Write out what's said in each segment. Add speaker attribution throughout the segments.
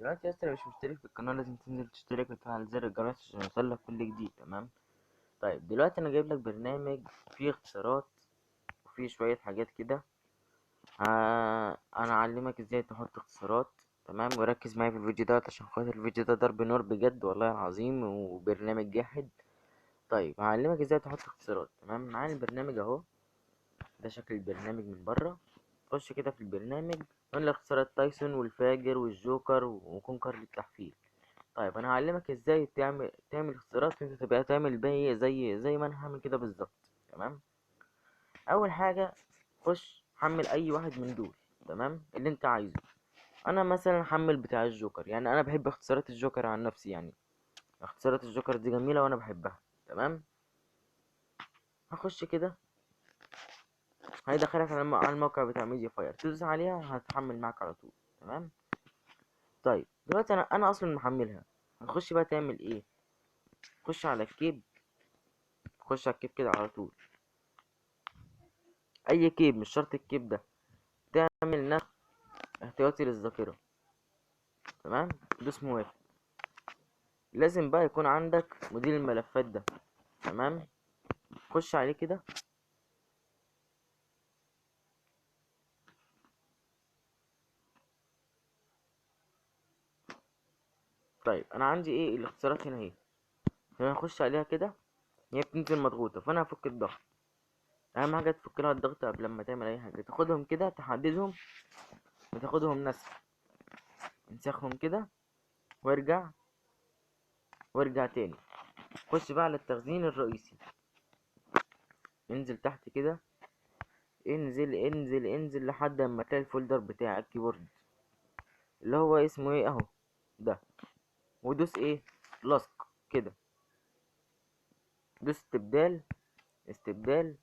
Speaker 1: دلوقتي يا اسطى لو مش مشترك في القناة لازم تنزل تشترك وتفعل زر الجرس عشان يوصلك كل جديد. تمام. طيب دلوقتي انا جايب لك برنامج فيه اختصارات وفيه شوية حاجات كده. انا اعلمك ازاي تحط اختصارات. تمام، وركز معايا في الفيديو ده عشان خاطر الفيديو ده ضرب نار بجد والله العظيم وبرنامج جاحد. طيب هعلمك ازاي تحط اختصارات. تمام، معايا البرنامج اهو. ده شكل البرنامج من بره. خش كده في البرنامج من الاختصارات تايسون والفاجر والجوكر وكونكر للتحفيل. طيب انا هعلمك ازاي تعمل اختصارات انت تبقى تعمل بيها زي ما انا هعمل كده بالظبط. تمام. اول حاجه خش حمل اي واحد من دول. تمام، اللي انت عايزه. انا مثلا حمل بتاع الجوكر، يعني انا بحب اختصارات الجوكر عن نفسي. يعني اختصارات الجوكر دي جميله وانا بحبها. تمام. هخش كده هيدخلك على الموقع بتاع ميديا فاير، تدوس عليها هتحمل معاك على طول. تمام. طيب دلوقتي انا اصلا محملها. هنخش بقى تعمل ايه؟ خش على الكيب. خش على الكيب كده على طول. اي كيب مش شرط الكيب ده. تعمل نسخ احتياطي للذاكرة. تمام، دوس موافق. لازم بقى يكون عندك مدير الملفات ده. تمام، خش عليه كده. طيب انا عندي ايه الاختصارات هنا اهي. انا هخش عليها كده. هي بتنزل مضغوطة فانا هفك الضغط. اهم حاجة تفك لها الضغط قبل ما تعمل اي حاجة. تاخدهم كده تحددهم وتاخدهم نسخ. انسخهم كده وارجع وارجع تاني. خش بقى على التخزين الرئيسي. انزل تحت كده. انزل انزل انزل لحد ما تلاقي الفولدر بتاع الكيبورد اللي هو اسمه ايه اهو ده. ودوس ايه لصق كده. دوس استبدال استبدال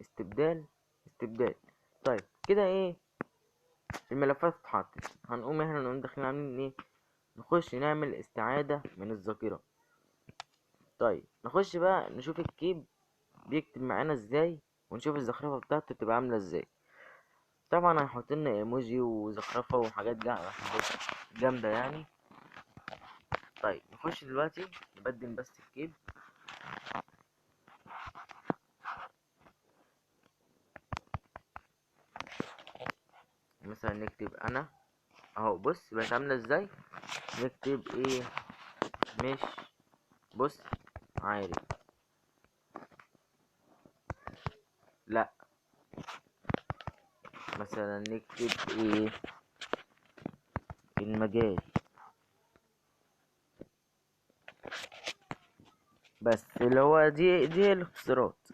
Speaker 1: استبدال استبدال. طيب كده ايه الملفات اتحطت. هنقوم احنا نقوم داخلين عاملين ايه؟ نخش نعمل استعادة من الذاكرة. طيب نخش بقى نشوف الكيب بيكتب معانا ازاي ونشوف الزخرفة بتاعته تبقى عاملة ازاي. طبعا هنحط لنا ايموجي وزخرفة وحاجات جامدة يعني. طيب نخش دلوقتي نبدل بس الكيب. مثلا نكتب انا اهو. بص بقت عامله ازاي. نكتب ايه؟ مش بص عارف. لا، مثلا نكتب ايه؟ المجال. بس اللي هو دي هي الاختصارات.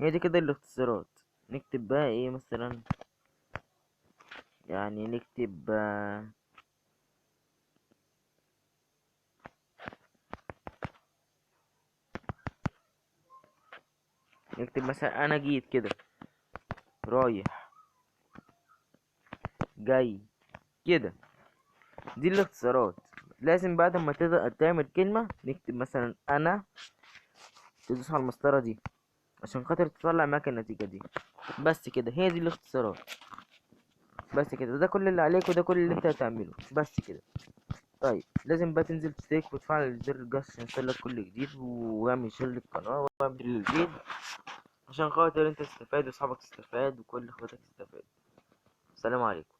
Speaker 1: هي دي كده الاختصارات. نكتب بقى ايه مثلا؟ يعني نكتب نكتب مثلا انا جيت كده رايح جاي كده. دي الاختصارات. لازم بعد ما تعمل كلمة نكتب مثلا انا. تدوس على المسطرة دي عشان خاطر تطلع معاك النتيجة دي. بس كده هي دي الاختصارات. بس كده ده كل اللي عليك وده كل اللي انت هتعمله بس كده. طيب لازم بقى تنزل تشترك وتفعل زر الجرس عشان يوصلك كل جديد واعمل شير للقناة واعمل الفيديو عشان خاطر انت تستفاد واصحابك تستفاد وكل اخواتك تستفاد. السلام عليكم.